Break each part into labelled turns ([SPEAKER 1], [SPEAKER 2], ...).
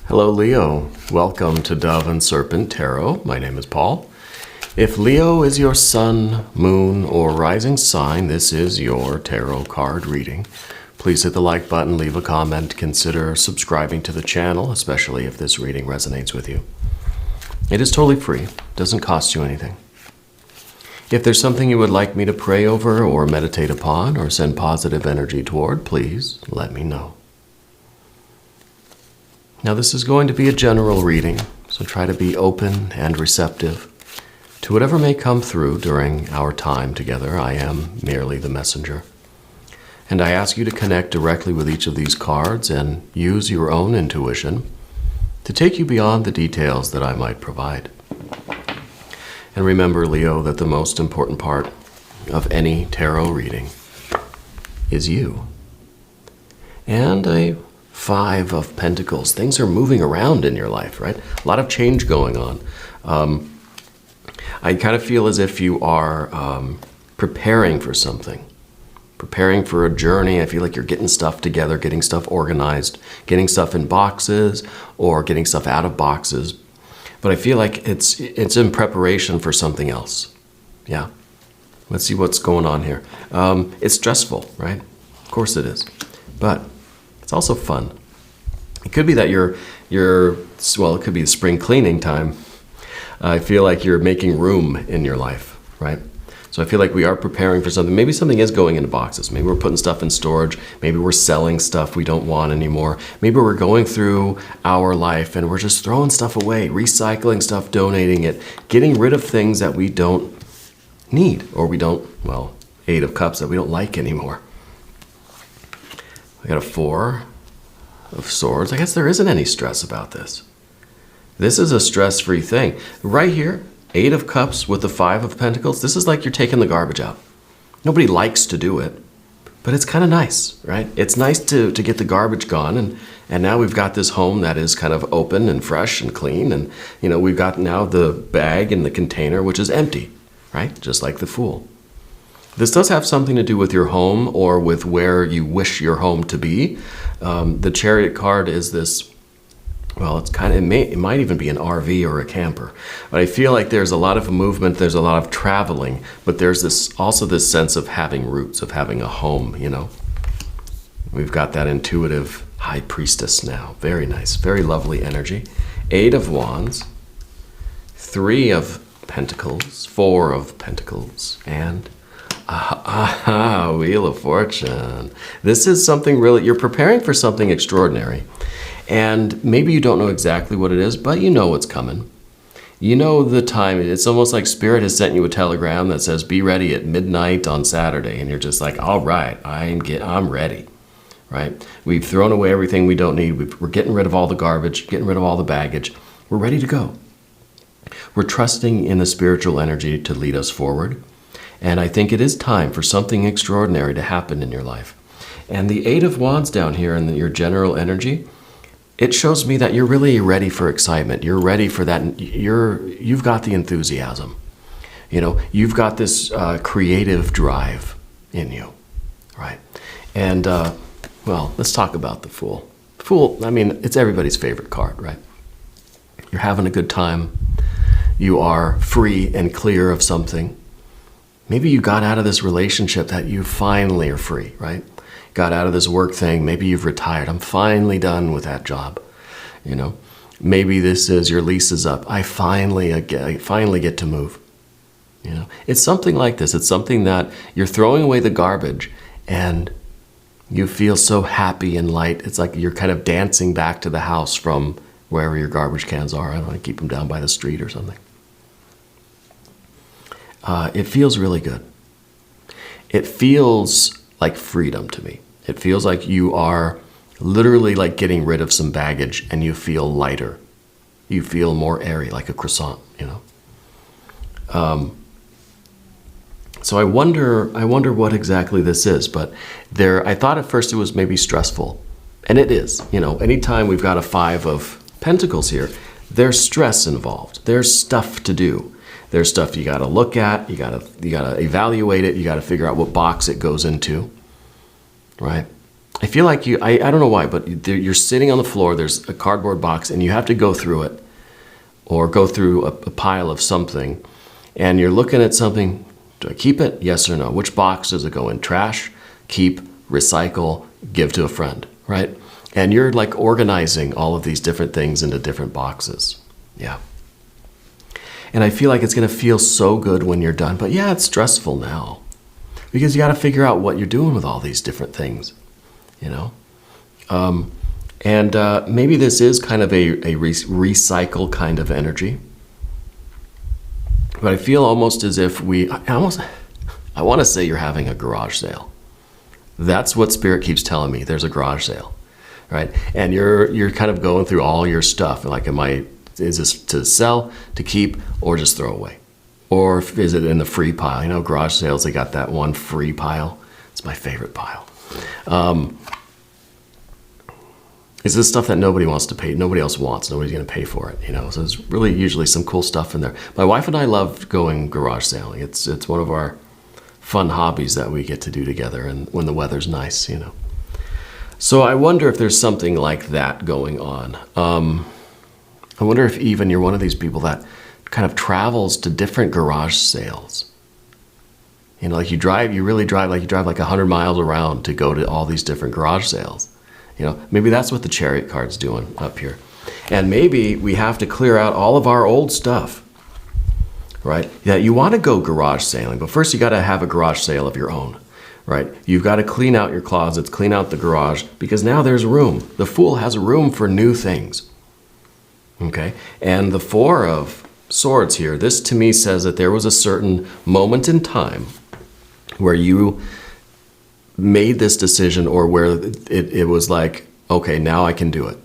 [SPEAKER 1] Hello, Leo. Welcome to Dove and Serpent Tarot. My name is Paul. If Leo is your sun, moon, or rising sign, this is your tarot card reading. Please hit the like button, leave a comment, consider subscribing to the channel, especially if this reading resonates with you. It is totally free, doesn't cost you anything. If there's something you would like me to pray over or meditate upon or send positive energy toward, please let me know. Now this is going to be a general reading, so try to be open and receptive to whatever may come through during our time together. I am merely the messenger. And I ask you to connect directly with each of these cards and use your own intuition to take you beyond the details that I might provide. And remember, Leo, that the most important part of any tarot reading is you. And a Five of Pentacles. Things are moving around in your life, right? A lot of change going on. I kind of feel as if you are preparing for something, preparing for a journey. I feel like you're getting stuff together, getting stuff organized, getting stuff in boxes or getting stuff out of boxes. But I feel like it's in preparation for something else. Yeah. Let's see what's going on here. It's stressful, right? Of course it is. But it's also fun. It could be that well, it could be spring cleaning time. I feel like you're making room in your life, right? So I feel like we are preparing for something. Maybe something is going into boxes. Maybe we're putting stuff in storage. Maybe we're selling stuff we don't want anymore. Maybe we're going through our life and we're just throwing stuff away, recycling stuff, donating it, getting rid of things that we don't need or we don't, well, Eight of Cups that we don't like anymore. I got a Four of Swords. I guess there isn't any stress about this. This is a stress-free thing. Right here, Eight of Cups with the Five of Pentacles. This is like you're taking the garbage out. Nobody likes to do it, but it's kind of nice, right? It's nice to get the garbage gone, and now we've got this home that is kind of open and fresh and clean, and you know we've got now the bag and the container, which is empty, right? Just like the Fool. This does have something to do with your home or with where you wish your home to be. The Chariot card is this, well, it might even be an RV or a camper. But I feel like there's a lot of movement, there's a lot of traveling, but there's also this sense of having roots, of having a home, you know. We've got that intuitive High Priestess now. Very nice, very lovely energy. Eight of Wands, Three of Pentacles, Four of Pentacles, and Wheel of Fortune. This is something really, you're preparing for something extraordinary. And maybe you don't know exactly what it is, but you know what's coming. You know the time. It's almost like Spirit has sent you a telegram that says, be ready at midnight on Saturday. And you're just like, all right, I'm ready, right? We've thrown away everything we don't need. We're getting rid of all the garbage, getting rid of all the baggage. We're ready to go. We're trusting in the spiritual energy to lead us forward. And I think it is time for something extraordinary to happen in your life. And the Eight of Wands down here in your general energy, it shows me that you're really ready for excitement. You're ready for that. You've got the enthusiasm. You know, you've got this creative drive in you, right? And, well, let's talk about the Fool. Fool, I mean, it's everybody's favorite card, right? You're having a good time. You are free and clear of something. Maybe you got out of this relationship that you finally are free, right? Got out of this work thing. Maybe you've retired. I'm finally done with that job. You know, maybe this is your lease is up. I finally get to move. You know, it's something like this. It's something that you're throwing away the garbage and you feel so happy and light. It's like you're kind of dancing back to the house from wherever your garbage cans are. I don't want to keep them down by the street or something. It feels really good. It feels like freedom to me. It feels like you are literally like getting rid of some baggage and you feel lighter. You feel more airy, like a croissant, you know. So I wonder what exactly this is, but I thought at first it was maybe stressful. And it is, you know, anytime we've got a Five of Pentacles here, there's stress involved. There's stuff to do. There's stuff you got to look at, you got to evaluate it, you got to figure out what box it goes into, right? I feel like I don't know why, but you're sitting on the floor, there's a cardboard box, and you have to go through it, or go through a pile of something, and you're looking at something. Do I keep it? Yes or no? Which box does it go in? Trash, keep, recycle, give to a friend, right? And you're like organizing all of these different things into different boxes. Yeah. And I feel like it's going to feel so good when you're done. But yeah, it's stressful now because you got to figure out what you're doing with all these different things, you know? Maybe this is kind of a recycle kind of energy. But I feel almost as if I want to say you're having a garage sale. That's what Spirit keeps telling me. There's a garage sale, right? And you're kind of going through all your stuff. Like, is this to sell, to keep, or just throw away? Or is it in the free pile? You know, garage sales, they got that one free pile. It's my favorite pile. Is this stuff that nobody wants to pay? Nobody else wants. Nobody's going to pay for it, you know? So there's really usually some cool stuff in there. My wife and I love going garage sailing. It's one of our fun hobbies that we get to do together, and when the weather's nice, you know. So I wonder if there's something like that going on. I wonder if even you're one of these people that kind of travels to different garage sales. You know, like you drive like 100 miles around to go to all these different garage sales. You know, maybe that's what the Chariot card's doing up here. And maybe we have to clear out all of our old stuff, right? Yeah, you want to go garage sailing, but first you got to have a garage sale of your own, right? You've got to clean out your closets, clean out the garage, because now there's room. The Fool has room for new things, okay? And the Four of Swords here, this to me says that there was a certain moment in time where you made this decision, or where it was like, okay, now I can do it.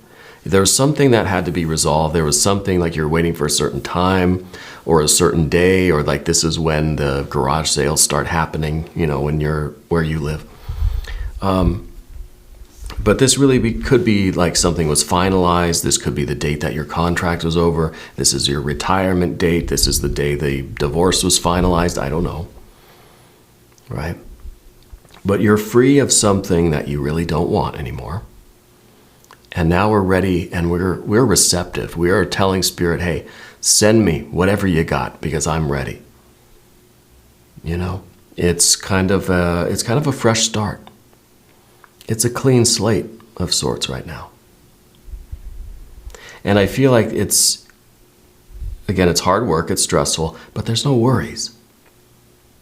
[SPEAKER 1] There was something that had to be resolved. There was something like you're waiting for a certain time or a certain day, or like this is when the garage sales start happening, you know, when you're where you live. But this really could be like something was finalized. This could be the date that your contract was over. This is your retirement date. This is the day the divorce was finalized. I don't know, right? But you're free of something that you really don't want anymore. And now we're ready, and we're receptive. We are telling Spirit, hey, send me whatever you got, because I'm ready. You know, it's kind of a fresh start. It's a clean slate of sorts right now. And I feel like it's hard work, it's stressful, but there's no worries.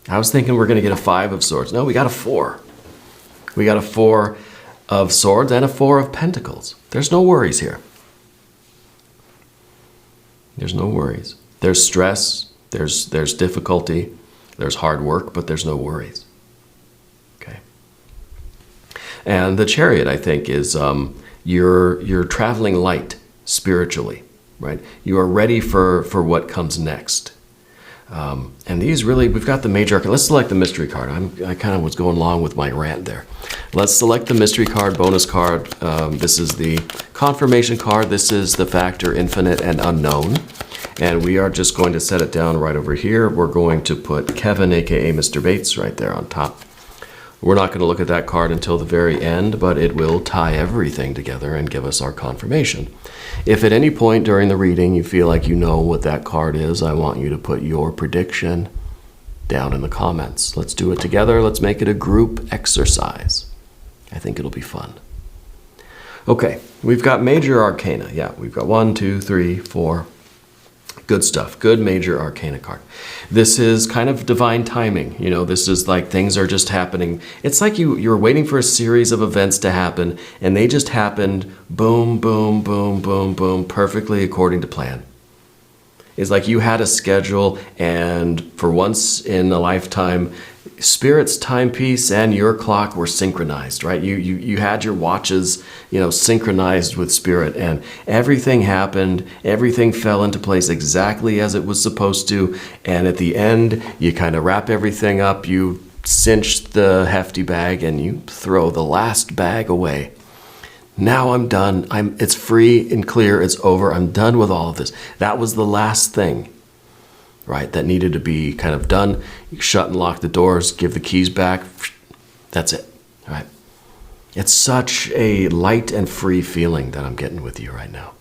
[SPEAKER 1] I was thinking we're going to get a Five of Swords. No, we got a Four. We got a Four of Swords and a Four of Pentacles. There's no worries here. There's no worries. There's stress, there's difficulty, there's hard work, but there's no worries. Okay. And the Chariot, I think, is you're traveling light spiritually, right? You are ready for what comes next. And these really, we've got the major arcana. Let's select the mystery card. I kind of was going along with my rant there. Let's select the mystery card, bonus card. This is the confirmation card. This is the factor infinite and unknown. And we are just going to set it down right over here. We're going to put Kevin, aka Mr. Bates, right there on top. We're not going to look at that card until the very end, but it will tie everything together and give us our confirmation. If at any point during the reading you feel like you know what that card is, I want you to put your prediction down in the comments. Let's do it together. Let's make it a group exercise. I think it'll be fun. Okay, we've got major arcana. Yeah, we've got 1, 2, 3, 4. Good stuff. Good major arcana card. This is kind of divine timing. You know, this is like things are just happening. It's like you're waiting for a series of events to happen, and they just happened. Boom, boom, boom, boom, boom, perfectly according to plan. It's like you had a schedule, and for once in a lifetime, Spirit's timepiece and your clock were synchronized, right? You had your watches, you know, synchronized with Spirit, and everything happened. Everything fell into place exactly as it was supposed to. And at the end, you kind of wrap everything up. You cinch the hefty bag and you throw the last bag away. Now I'm done. It's free and clear. It's over. I'm done with all of this. That was the last thing, right, that needed to be kind of done. You shut and lock the doors, give the keys back. That's it, right? It's such a light and free feeling that I'm getting with you right now.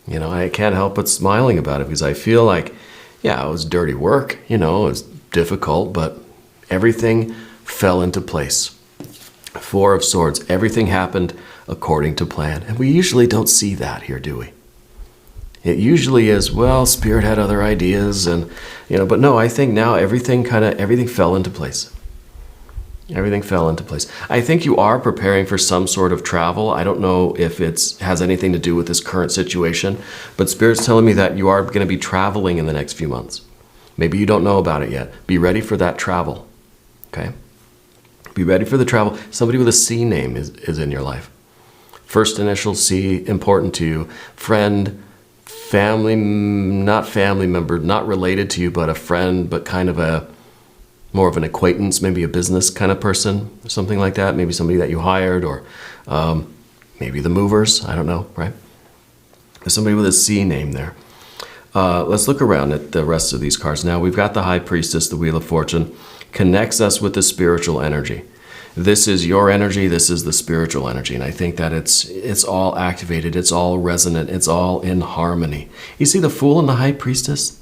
[SPEAKER 1] You know, I can't help but smiling about it because I feel like, yeah, it was dirty work, you know, it was difficult, but everything fell into place. Four of Swords, everything happened according to plan. And we usually don't see that here, do we? It usually is, well, Spirit had other ideas and, you know, but no, I think now everything fell into place. Everything fell into place. I think you are preparing for some sort of travel. I don't know if it has anything to do with this current situation, but Spirit's telling me that you are going to be traveling in the next few months. Maybe you don't know about it yet. Be ready for that travel, okay? Be ready for the travel. Somebody with a C name is in your life. First initial C, important to you. Friend, family, not family member, not related to you, but a friend, but kind of more of an acquaintance, maybe a business kind of person, or something like that. Maybe somebody that you hired, or maybe the movers, I don't know, right? There's somebody with a C name there. Let's look around at the rest of these cards. Now, we've got the High Priestess, the Wheel of Fortune, connects us with the spiritual energy. This is your energy, this is the spiritual energy, and I think that it's all activated, it's all resonant, it's all in harmony. You see the Fool and the High Priestess?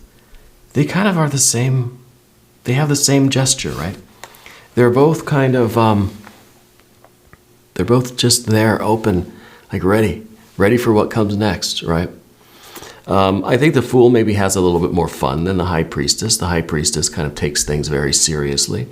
[SPEAKER 1] They kind of are the same. They have the same gesture, right? They're both kind of, they're both just there, open, like ready for what comes next, right? I think the Fool maybe has a little bit more fun than the High Priestess. The High Priestess kind of takes things very seriously.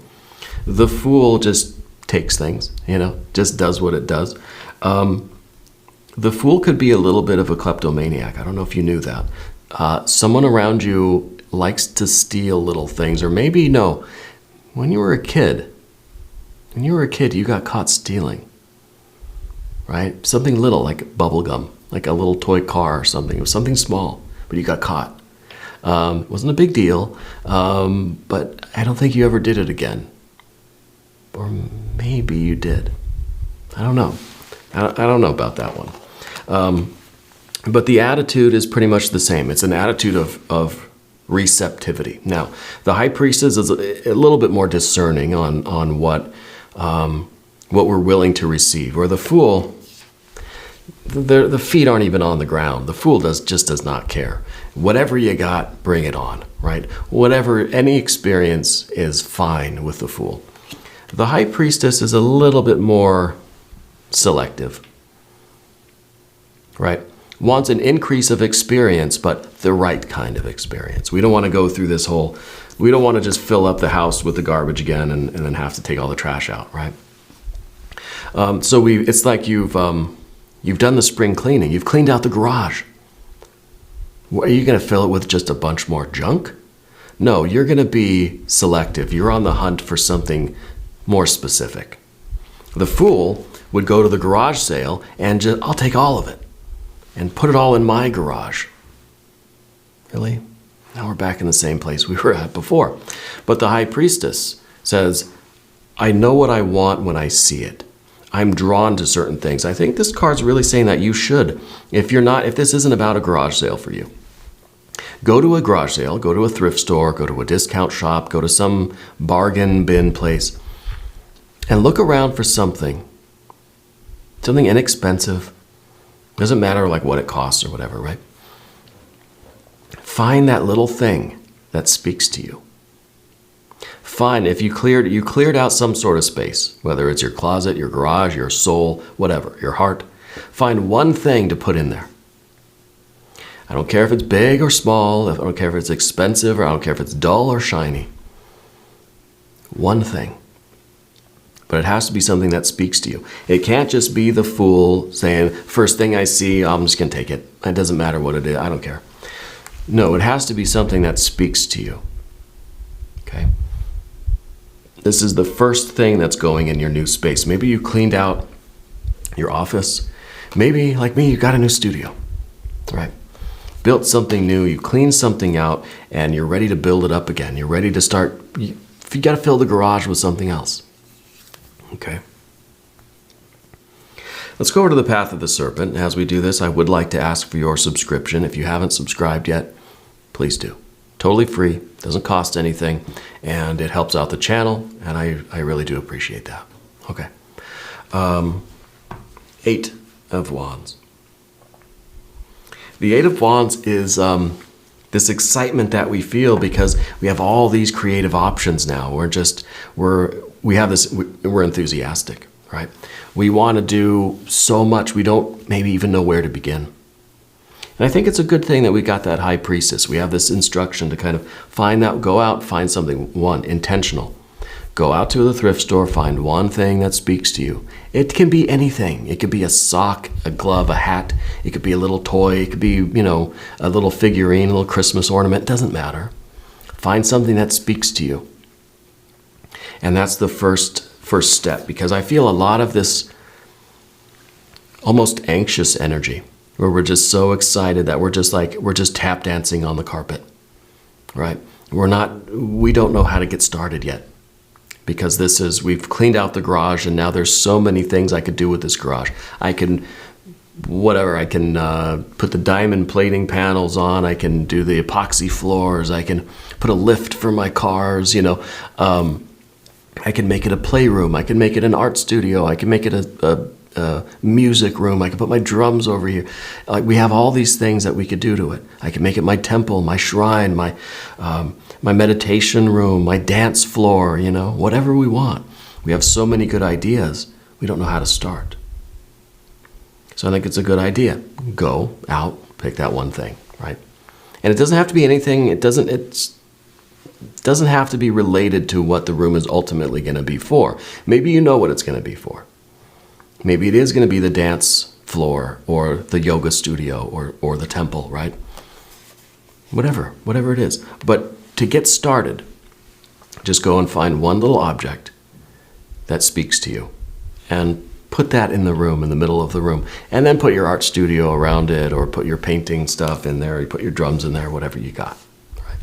[SPEAKER 1] The Fool just takes things, you know, just does what it does. The Fool could be a little bit of a kleptomaniac. I don't know if you knew that. Someone around you likes to steal little things, or maybe, no, when you were a kid, you got caught stealing, right? Something little, like bubble gum, like a little toy car or something. It was something small, but you got caught. It wasn't a big deal, but I don't think you ever did it again. Or maybe you did. I don't know. I don't know about that one. But the attitude is pretty much the same. It's an attitude of receptivity. Now, the High Priestess is a little bit more discerning on what we're willing to receive. Or the Fool, the feet aren't even on the ground. The Fool just does not care. Whatever you got, bring it on, right? Whatever, any experience is fine with the Fool. The High Priestess is a little bit more selective, right? Wants an increase of experience, but the right kind of experience. We don't want to go through this we don't want to just fill up the house with the garbage again and then have to take all the trash out, right? It's like you've done the spring cleaning. You've cleaned out the garage. Are you going to fill it with just a bunch more junk? No, you're going to be selective. You're on the hunt for something more specific. The Fool would go to the garage sale and I'll take all of it and put it all in my garage. Really? Now we're back in the same place we were at before. But the High Priestess says, I know what I want when I see it. I'm drawn to certain things. I think this card's really saying that you should. If this isn't about a garage sale for you, go to a garage sale, go to a thrift store, go to a discount shop, go to some bargain bin place, and look around for something inexpensive. Doesn't matter like what it costs or whatever, right? Find that little thing that speaks to you. Find, if you cleared out some sort of space, whether it's your closet, your garage, your soul, whatever, your heart, find one thing to put in there. I don't care if it's big or small, I don't care if it's expensive, or I don't care if it's dull or shiny. One thing. But it has to be something that speaks to you. It can't just be the Fool saying, first thing I see, I'm just going to take it. It doesn't matter what it is. I don't care. No, it has to be something that speaks to you. Okay? This is the first thing that's going in your new space. Maybe you cleaned out your office. Maybe, like me, you got a new studio. Right? Built something new. You cleaned something out, and you're ready to build it up again. You're ready to start. You got to fill the garage with something else. Okay. Let's go over to the Path of the Serpent. As we do this, I would like to ask for your subscription. If you haven't subscribed yet, please do. Totally free, doesn't cost anything, and it helps out the channel, and I really do appreciate that. Okay. Eight of Wands. The Eight of Wands is this excitement that we feel because we have all these creative options now. We're enthusiastic, right? We want to do so much, we don't maybe even know where to begin. And I think it's a good thing that we got that High Priestess. We have this instruction to kind of go out, find something, one, intentional. Go out to the thrift store, find one thing that speaks to you. It can be anything. It could be a sock, a glove, a hat. It could be a little toy. It could be, a little figurine, a little Christmas ornament. It doesn't matter. Find something that speaks to you. And that's the first step, because I feel a lot of this almost anxious energy where we're just so excited that we're just tap dancing on the carpet, right? We don't know how to get started yet, because we've cleaned out the garage and now there's so many things I could do with this garage. I can put the diamond plating panels on, I can do the epoxy floors, I can put a lift for my cars, I can make it a playroom, I can make it an art studio, I can make it a music room, I can put my drums over here. We have all these things that we could do to it. I can make it my temple, my shrine, my meditation room, my dance floor, whatever we want. We have so many good ideas, we don't know how to start. So I think it's a good idea. Go out, pick that one thing, right? And it doesn't have to be anything, it doesn't have to be related to what the room is ultimately going to be for. Maybe you know what it's going to be for. Maybe it is going to be the dance floor or the yoga studio or the temple, right? Whatever it is. But to get started, just go and find one little object that speaks to you and put that in the room, in the middle of the room, and then put your art studio around it or put your painting stuff in there, you put your drums in there, whatever you got. Right?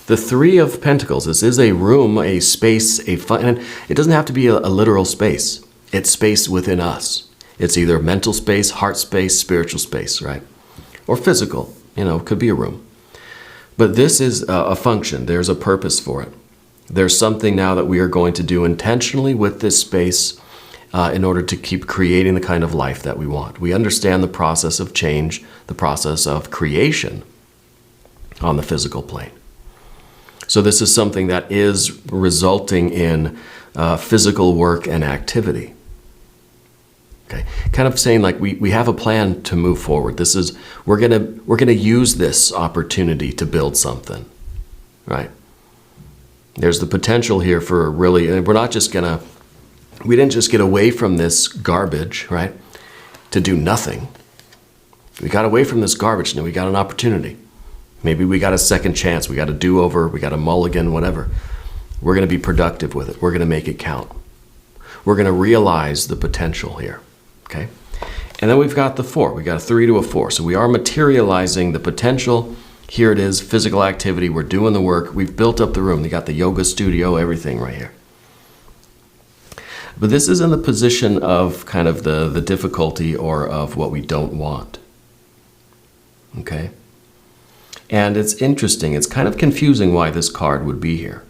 [SPEAKER 1] The Three of Pentacles, this is a room, a space, and it doesn't have to be a literal space. It's space within us. It's either mental space, heart space, spiritual space, right? Or physical, could be a room. But this is a function. There's a purpose for it. There's something now that we are going to do intentionally with this space in order to keep creating the kind of life that we want. We understand the process of change, the process of creation on the physical plane. So this is something that is resulting in physical work and activity. Okay, kind of saying like we have a plan to move forward. We're gonna use this opportunity to build something, right? There's the potential here for really, and we didn't just get away from this garbage, right, to do nothing. We got away from this garbage and we got an opportunity. Maybe we got a second chance, we got a do-over, we got a mulligan, whatever. We're gonna be productive with it. We're gonna make it count. We're gonna realize the potential here. Okay, and then we've got the 4. We got a 3 to a 4. So we are materializing the potential. Here it is, physical activity. We're doing the work. We've built up the room. We got the yoga studio, everything right here. But this is in the position of kind of the difficulty or of what we don't want. Okay, and it's interesting. It's kind of confusing why this card would be here,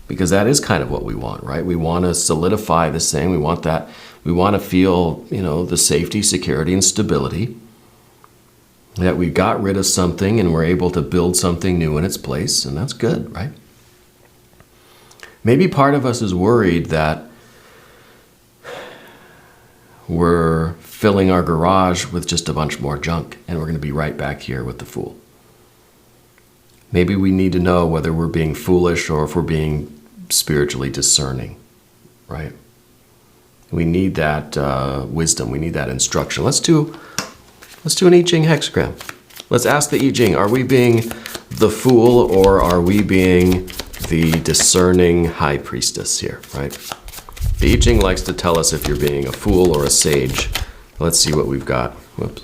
[SPEAKER 1] because that is kind of what we want, right? We want to solidify this thing. We want that. We want to feel, the safety, security, and stability, that we got rid of something and we're able to build something new in its place, and that's good, right? Maybe part of us is worried that we're filling our garage with just a bunch more junk and we're going to be right back here with the Fool. Maybe we need to know whether we're being foolish or if we're being spiritually discerning, right? We need that wisdom. We need that instruction. Let's do an I Ching hexagram. Let's ask the I Ching, are we being the Fool or are we being the discerning High Priestess here, right? The I Ching likes to tell us if you're being a fool or a sage. Let's see what we've got. Whoops.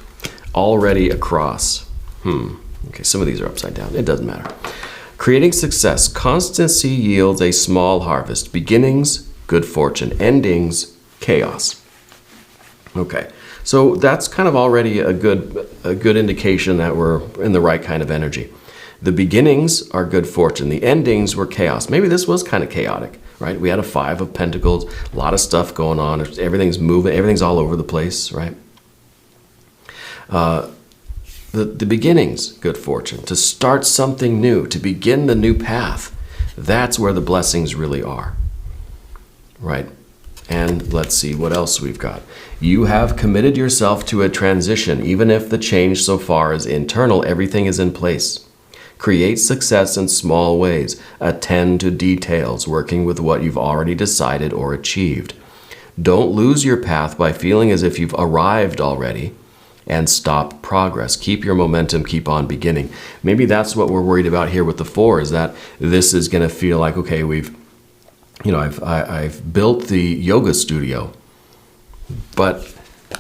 [SPEAKER 1] Already across. Okay, some of these are upside down. It doesn't matter. Creating success. Constancy yields a small harvest. Beginnings, good fortune. Endings, chaos. Okay, so that's kind of already a good indication that we're in the right kind of energy. The beginnings are good fortune. The endings were chaos. Maybe this was kind of chaotic, right? We had a 5 of Pentacles, a lot of stuff going on. Everything's moving. Everything's all over the place, right? The beginnings, good fortune. To start something new, to begin the new path. That's where the blessings really are, right? And let's see what else we've got. You have committed yourself to a transition. Even if the change so far is internal, everything is in place. Create success in small ways. Attend to details, working with what you've already decided or achieved. Don't lose your path by feeling as if you've arrived already and stop progress. Keep your momentum, keep on beginning. Maybe that's what we're worried about here with the 4, is that this is going to feel like, okay, I've built the yoga studio, but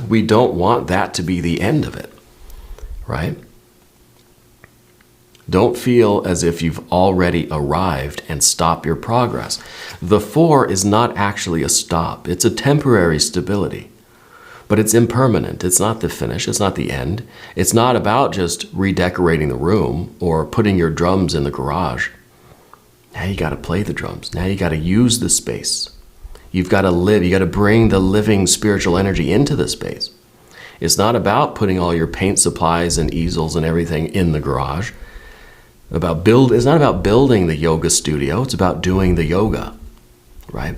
[SPEAKER 1] we don't want that to be the end of it, right? Don't feel as if you've already arrived and stop your progress. The 4 is not actually a stop. It's a temporary stability, but it's impermanent. It's not the finish. It's not the end. It's not about just redecorating the room or putting your drums in the garage. Now you got to play the drums. Now you got to use the space. You've got to live. You got to bring the living spiritual energy into the space. It's not about putting all your paint supplies and easels and everything in the garage. It's not about building the yoga studio. It's about doing the yoga, right?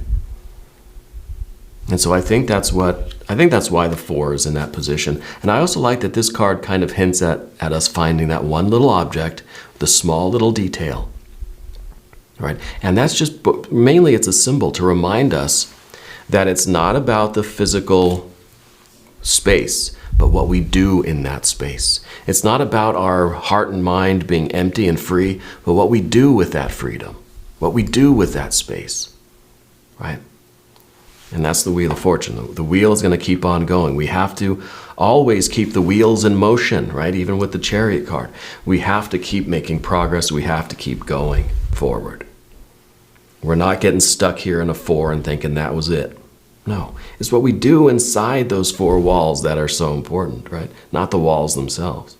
[SPEAKER 1] And so I think that's why the 4 is in that position. And I also like that this card kind of hints at us finding that one little object, the small little detail, right? And that's just, mainly it's a symbol to remind us that it's not about the physical space, but what we do in that space. It's not about our heart and mind being empty and free, but what we do with that freedom, what we do with that space, right? And that's the Wheel of Fortune. The wheel is going to keep on going. We have to always keep the wheels in motion, right? Even with the Chariot card. We have to keep making progress. We have to keep going forward. We're not getting stuck here in a 4 and thinking that was it. No, it's what we do inside those 4 walls that are so important, right? Not the walls themselves.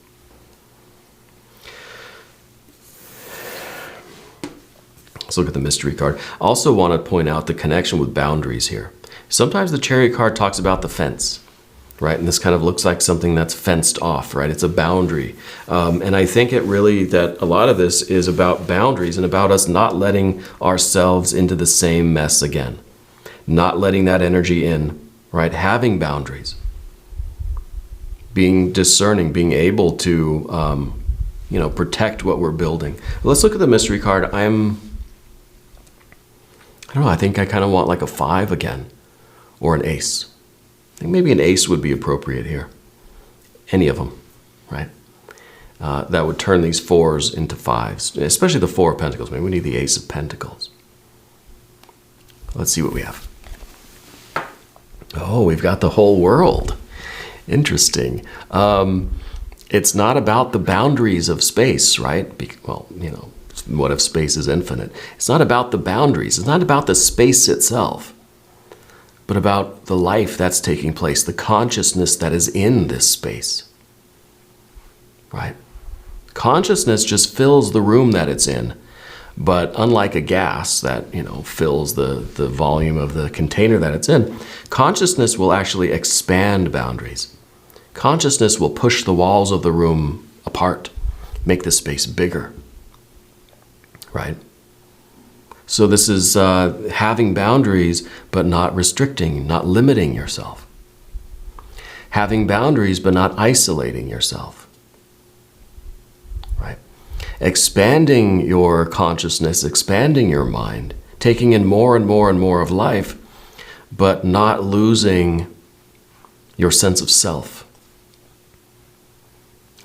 [SPEAKER 1] Let's look at the mystery card. I also want to point out the connection with boundaries here. Sometimes the Chariot card talks about the fence, right? And this kind of looks like something that's fenced off, right? It's a boundary. And I think that a lot of this is about boundaries and about us not letting ourselves into the same mess again. Not letting that energy in, right? Having boundaries. Being discerning, being able to, protect what we're building. Let's look at the mystery card. I don't know, I think I kind of want like a 5 again, or an ace. I think maybe an ace would be appropriate here. Any of them, right? That would turn these 4s into 5s, especially the 4 of Pentacles. Maybe we need the Ace of Pentacles. Let's see what we have. Oh, we've got the whole world. Interesting. It's not about the boundaries of space, right? What if space is infinite? It's not about the boundaries. It's not about the space itself, but about the life that's taking place, the consciousness that is in this space, right? Consciousness just fills the room that it's in, but unlike a gas that, fills the volume of the container that it's in, consciousness will actually expand boundaries. Consciousness will push the walls of the room apart, make the space bigger. Right? So this is having boundaries, but not restricting, not limiting yourself. Having boundaries, but not isolating yourself. Right? Expanding your consciousness, expanding your mind, taking in more and more and more of life, but not losing your sense of self.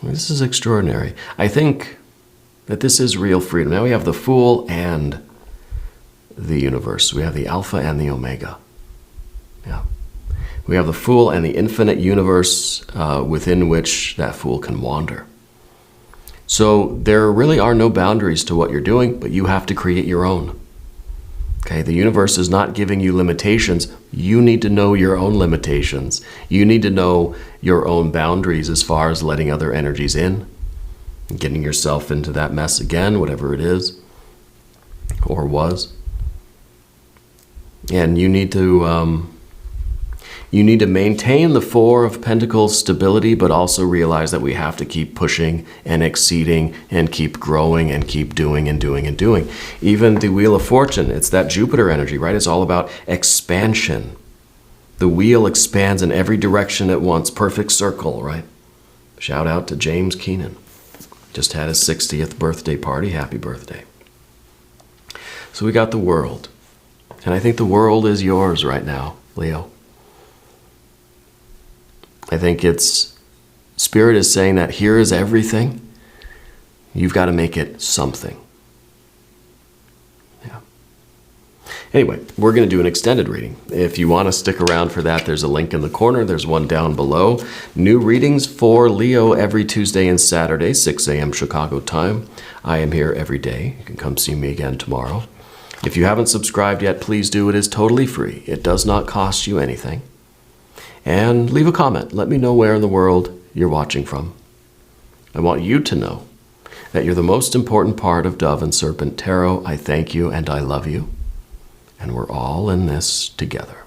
[SPEAKER 1] This is extraordinary. I think that this is real freedom. Now we have the Fool and the universe. We have the Alpha and the Omega. Yeah. We have the Fool and the infinite universe within which that Fool can wander. So there really are no boundaries to what you're doing, but you have to create your own. Okay, the universe is not giving you limitations. You need to know your own limitations. You need to know your own boundaries as far as letting other energies in. getting yourself into that mess again, whatever it is or was. And you need to maintain the Four of Pentacles stability, but also realize that we have to keep pushing and exceeding and keep growing and keep doing and doing and doing. Even the Wheel of Fortune, it's that Jupiter energy, right? It's all about expansion. The wheel expands in every direction at once. Perfect circle, right? Shout out to James Keenan. Just had his 60th birthday party. Happy birthday. So we got the world. And I think the world is yours right now, Leo. I think Spirit is saying that here is everything. You've got to make it something. Yeah. Anyway, we're going to do an extended reading. If you want to stick around for that, there's a link in the corner. There's one down below. New readings for Leo every Tuesday and Saturday, 6 a.m. Chicago time. I am here every day. You can come see me again tomorrow. If you haven't subscribed yet, please do. It is totally free. It does not cost you anything. And leave a comment. Let me know where in the world you're watching from. I want you to know that you're the most important part of Dove and Serpent Tarot. I thank you and I love you. And we're all in this together.